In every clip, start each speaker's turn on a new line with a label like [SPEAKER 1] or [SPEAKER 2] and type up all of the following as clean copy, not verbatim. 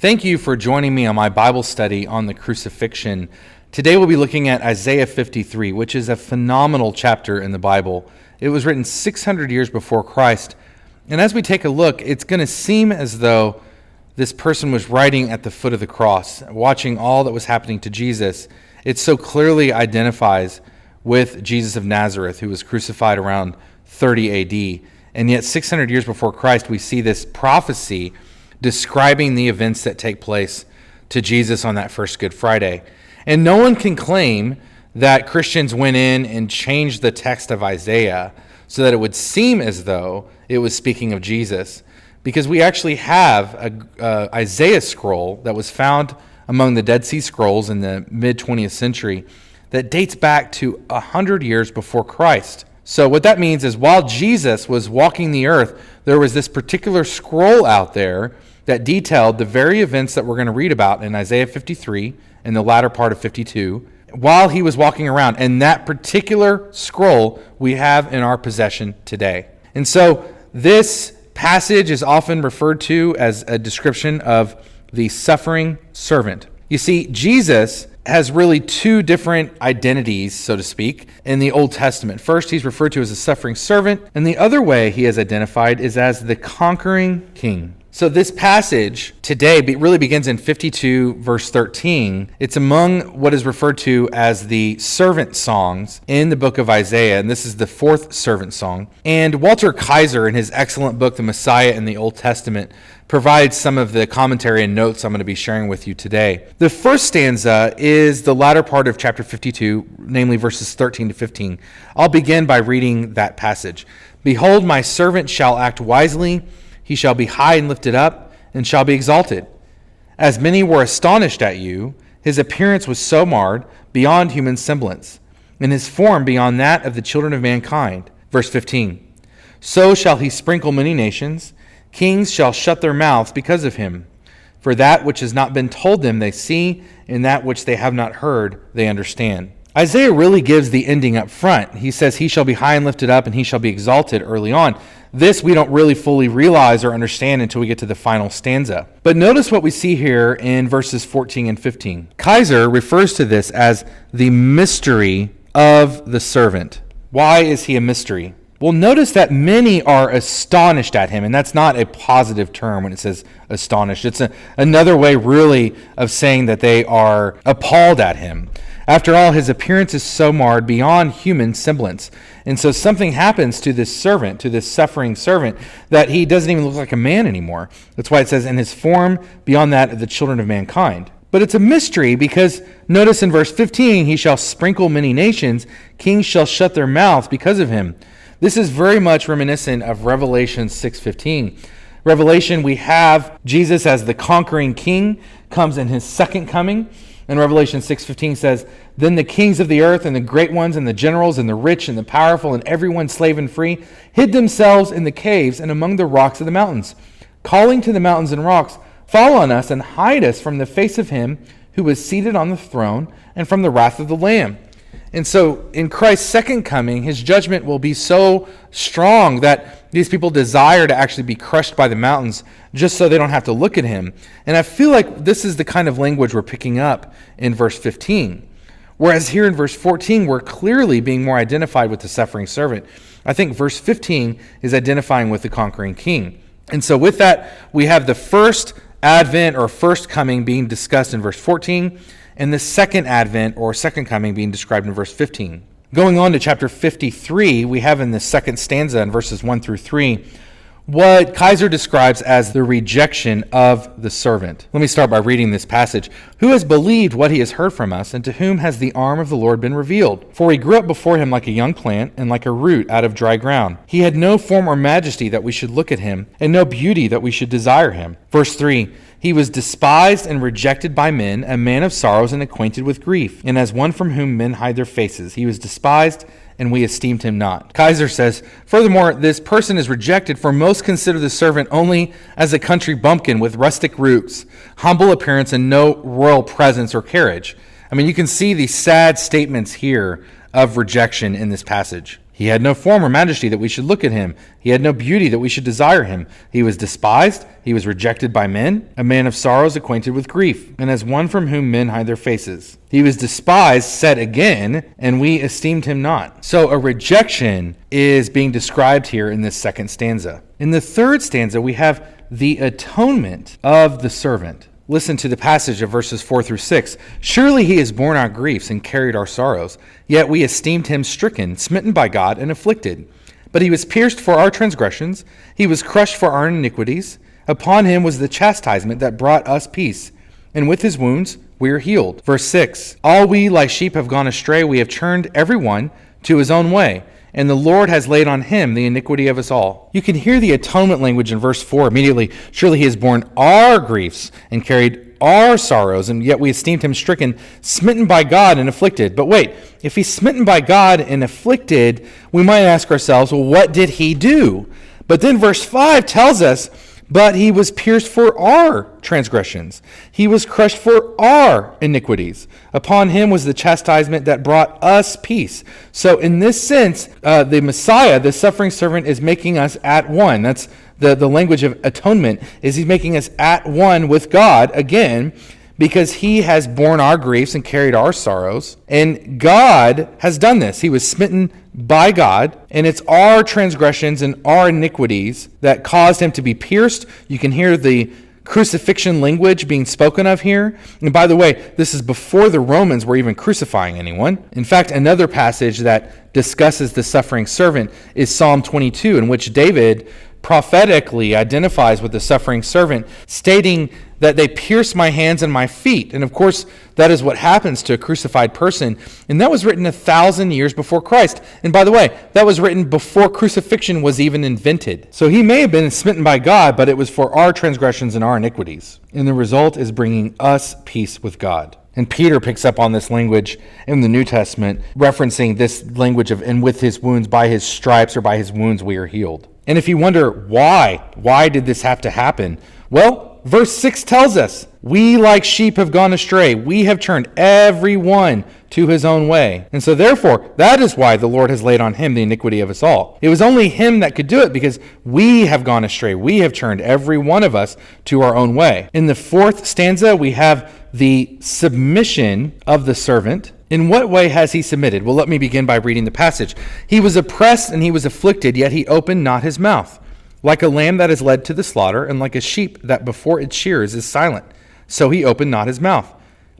[SPEAKER 1] Thank you for joining me on my Bible study on the Crucifixion. Today we'll be looking at Isaiah 53, which is a phenomenal chapter in the Bible. It was written 600 years before Christ. And as we take a look, it's going to seem as though this person was writing at the foot of the cross, watching all that was happening to Jesus. It so clearly identifies with Jesus of Nazareth, who was crucified around 30 AD. And yet 600 years before Christ, we see this prophecy describing the events that take place to Jesus on that first Good Friday. And no one can claim that Christians went in and changed the text of Isaiah so that it would seem as though it was speaking of Jesus, because we actually have a Isaiah scroll that was found among the Dead Sea Scrolls in the mid-20th century that dates back to 100 years before Christ. So what that means is while Jesus was walking the earth, there was this particular scroll out there that detailed the very events that we're going to read about in Isaiah 53 and the latter part of 52 while he was walking around. And that particular scroll we have in our possession today. And so this passage is often referred to as a description of the suffering servant. You see, Jesus has really two different identities, so to speak, in the Old Testament. First, he's referred to as a suffering servant, and the other way he is identified is as the conquering king. So this passage today really begins in 52, verse 13. It's among what is referred to as the servant songs in the book of Isaiah, and this is the fourth servant song. And Walter Kaiser, in his excellent book, The Messiah in the Old Testament, provides some of the commentary and notes I'm going to be sharing with you today. The first stanza is the latter part of chapter 52, namely verses 13 to 15. I'll begin by reading that passage. Behold, my servant shall act wisely. He shall be high and lifted up, and shall be exalted. As many were astonished at you, his appearance was so marred beyond human semblance, and his form beyond that of the children of mankind. Verse 15. So shall he sprinkle many nations. Kings shall shut their mouths because of him. For that which has not been told them they see, and that which they have not heard they understand. Isaiah really gives the ending up front. He says he shall be high and lifted up, and he shall be exalted early on. This we don't really fully realize or understand until we get to the final stanza. But notice what we see here in verses 14 and 15. Kaiser refers to this as the mystery of the servant. Why is he a mystery? Well, notice that many are astonished at him, and that's not a positive term when it says astonished. It's another way really of saying that they are appalled at him. After all, his appearance is so marred beyond human semblance. And so something happens to this servant, to this suffering servant, that he doesn't even look like a man anymore. That's why it says, in his form beyond that of the children of mankind. But it's a mystery because notice in verse 15, he shall sprinkle many nations, kings shall shut their mouths because of him. This is very much reminiscent of Revelation 6:15. Revelation, we have Jesus as the conquering king, comes in his second coming. And Revelation 6:15 says, Then the kings of the earth and the great ones and the generals and the rich and the powerful and everyone slave and free hid themselves in the caves and among the rocks of the mountains, calling to the mountains and rocks, Fall on us and hide us from the face of him who was seated on the throne and from the wrath of the Lamb. And so in Christ's second coming, his judgment will be so strong that these people desire to actually be crushed by the mountains just so they don't have to look at him. And I feel like this is the kind of language we're picking up in verse 15. Whereas here in verse 14, we're clearly being more identified with the suffering servant. I think verse 15 is identifying with the conquering king. And so with that, we have the first advent or first coming being discussed in verse 14, and the second advent or second coming being described in verse 15. Going on to chapter 53, we have in the second stanza in verses 1 through 3, what Kaiser describes as the rejection of the servant. Let me start by reading this passage. Who has believed what he has heard from us, and to whom has the arm of the Lord been revealed? For he grew up before him like a young plant, and like a root out of dry ground. He had no form or majesty that we should look at him, and no beauty that we should desire him. Verse 3, He was despised and rejected by men, a man of sorrows and acquainted with grief. And as one from whom men hide their faces, he was despised, and we esteemed him not. Kaiser says, furthermore, this person is rejected, for most consider the servant only as a country bumpkin with rustic roots, humble appearance, and no royal presence or carriage. I mean, you can see the sad statements here of rejection in this passage. He had no form or majesty that we should look at him. He had no beauty that we should desire him. He was despised. He was rejected by men, a man of sorrows, acquainted with grief, and as one from whom men hide their faces. He was despised, said again, and we esteemed him not. So a rejection is being described here in this second stanza. In the third stanza, we have the atonement of the servant. Listen to the passage of verses 4 through 6. Surely he has borne our griefs and carried our sorrows, yet we esteemed him stricken, smitten by God, and afflicted. But he was pierced for our transgressions, he was crushed for our iniquities. Upon him was the chastisement that brought us peace, and with his wounds we are healed. Verse 6. All we like sheep have gone astray, we have turned every one to his own way, and the Lord has laid on him the iniquity of us all. You can hear the atonement language in verse 4 immediately. Surely he has borne our griefs and carried our sorrows, and yet we esteemed him stricken, smitten by God, and afflicted. But wait, if he's smitten by God and afflicted, we might ask ourselves, well, what did he do? But then verse 5 tells us, but he was pierced for our transgressions. He was crushed for our iniquities. Upon him was the chastisement that brought us peace. So in this sense, the Messiah, the suffering servant, is making us at one. That's the language of atonement, is he's making us at one with God again, because he has borne our griefs and carried our sorrows. And God has done this. He was smitten by God, and it's our transgressions and our iniquities that caused him to be pierced. You can hear the crucifixion language being spoken of here. And by the way, this is before the Romans were even crucifying anyone. In fact, another passage that discusses the suffering servant is Psalm 22, in which David prophetically identifies with the suffering servant, stating that they pierced my hands and my feet. And of course, that is what happens to a crucified person. And that was written 1,000 years before Christ. And by the way, that was written before crucifixion was even invented. So he may have been smitten by God, but it was for our transgressions and our iniquities. And the result is bringing us peace with God. And Peter picks up on this language in the New Testament, referencing this language of, and with his wounds, by his stripes or by his wounds, we are healed. And if you wonder why did this have to happen? Well, verse 6 tells us, we like sheep have gone astray. We have turned every one to his own way. And so therefore, that is why the Lord has laid on him the iniquity of us all. It was only him that could do it, because we have gone astray. We have turned every one of us to our own way. In the fourth stanza, we have the submission of the servant. In what way has he submitted? Well, let me begin by reading the passage. He was oppressed and he was afflicted, yet he opened not his mouth. Like a lamb that is led to the slaughter, and like a sheep that before its shearers is silent, so he opened not his mouth.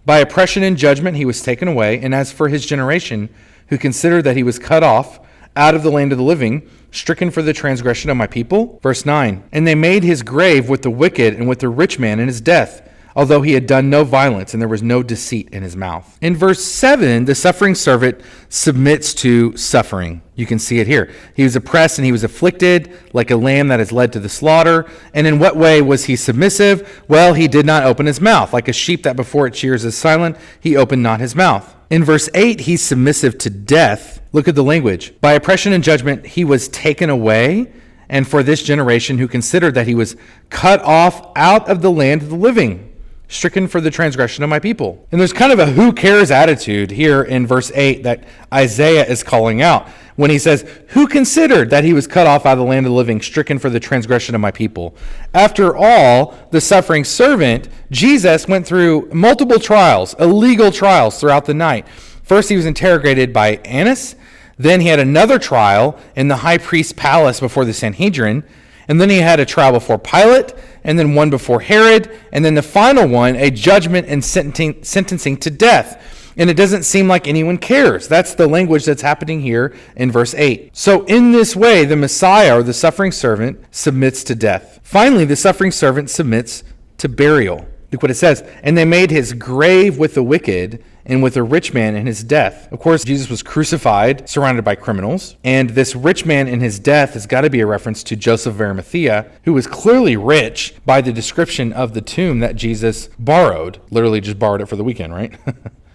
[SPEAKER 1] By oppression and judgment he was taken away, and as for his generation, who considered that he was cut off out of the land of the living, stricken for the transgression of my people. Verse 9, and they made his grave with the wicked and with the rich man in his death, although he had done no violence and there was no deceit in his mouth. In verse 7, the suffering servant submits to suffering. You can see it here. He was oppressed and he was afflicted like a lamb that is led to the slaughter. And in what way was he submissive? Well, he did not open his mouth. Like a sheep that before its shears is silent, he opened not his mouth. In verse 8, he's submissive to death. Look at the language. By oppression and judgment, he was taken away. And for this generation who considered that he was cut off out of the land of the living, stricken for the transgression of my people. And there's kind of a who cares attitude here in verse 8 that Isaiah is calling out when he says, who considered that he was cut off out of the land of the living, stricken for the transgression of my people? After all, the suffering servant, Jesus, went through multiple trials, illegal trials throughout the night. First, he was interrogated by Annas. Then he had another trial in the high priest's palace before the Sanhedrin. And then he had a trial before Pilate, and then one before Herod, and then the final one, a judgment and sentencing to death. And it doesn't seem like anyone cares. That's the language that's happening here in verse 8. So in this way, the Messiah, or the suffering servant, submits to death. Finally, the suffering servant submits to burial. Look what it says. And they made his grave with the wicked and with a rich man in his death. Of course, Jesus was crucified, surrounded by criminals. And this rich man in his death has got to be a reference to Joseph of Arimathea, who was clearly rich by the description of the tomb that Jesus borrowed. Literally just borrowed it for the weekend, right?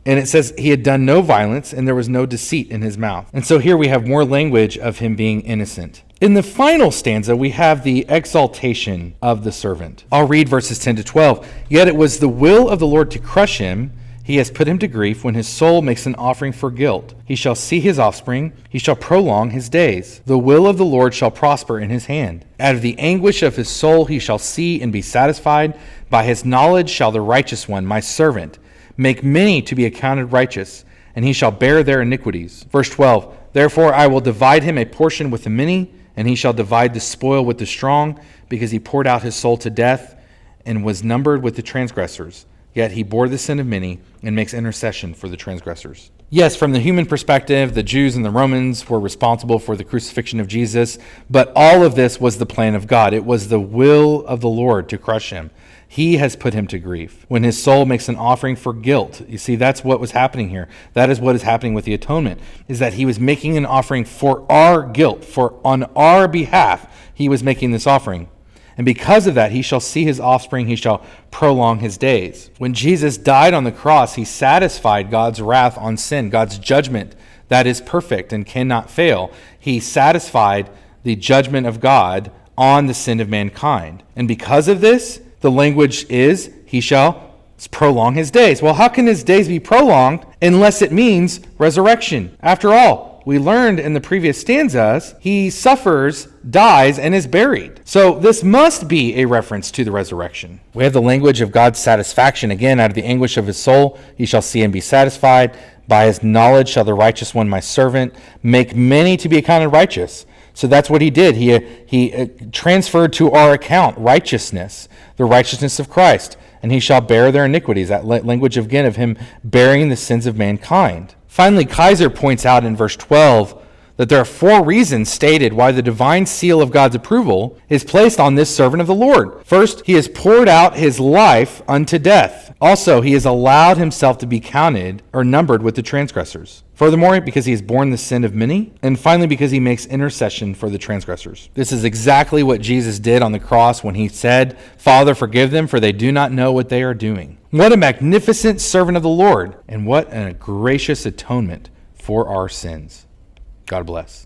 [SPEAKER 1] And it says he had done no violence and there was no deceit in his mouth. And so here we have more language of him being innocent. In the final stanza, we have the exaltation of the servant. I'll read verses 10 to 12. Yet it was the will of the Lord to crush him. He has put him to grief when his soul makes an offering for guilt. He shall see his offspring. He shall prolong his days. The will of the Lord shall prosper in his hand. Out of the anguish of his soul he shall see and be satisfied. By his knowledge shall the righteous one, my servant, make many to be accounted righteous, and he shall bear their iniquities. Verse 12, therefore I will divide him a portion with the many, and he shall divide the spoil with the strong, because he poured out his soul to death and was numbered with the transgressors. Yet he bore the sin of many and makes intercession for the transgressors. Yes, from the human perspective, the Jews and the Romans were responsible for the crucifixion of Jesus, but all of this was the plan of God. It was the will of the Lord to crush him. He has put him to grief. When his soul makes an offering for guilt, you see, that's what was happening here. That is what is happening with the atonement, is that he was making an offering for our guilt, for on our behalf, he was making this offering. And because of that, he shall see his offspring, he shall prolong his days. When Jesus died on the cross, he satisfied God's wrath on sin, God's judgment that is perfect and cannot fail. He satisfied the judgment of God on the sin of mankind. And because of this, the language is, he shall prolong his days. Well, how can his days be prolonged unless it means resurrection? After all, we learned in the previous stanzas, he suffers, dies, and is buried. So this must be a reference to the resurrection. We have the language of God's satisfaction. Again, out of the anguish of his soul, he shall see and be satisfied. By his knowledge shall the righteous one, my servant, make many to be accounted righteous. So that's what he did. He transferred to our account righteousness, the righteousness of Christ. And he shall bear their iniquities. That language, again, of him bearing the sins of mankind. Finally, Kaiser points out in verse 12 that there are 4 reasons stated why the divine seal of God's approval is placed on this servant of the Lord. First, he has poured out his life unto death. Also, he has allowed himself to be counted or numbered with the transgressors. Furthermore, because he has borne the sin of many. And finally, because he makes intercession for the transgressors. This is exactly what Jesus did on the cross when he said, Father, forgive them, for they do not know what they are doing. What a magnificent servant of the Lord, and what a gracious atonement for our sins. God bless.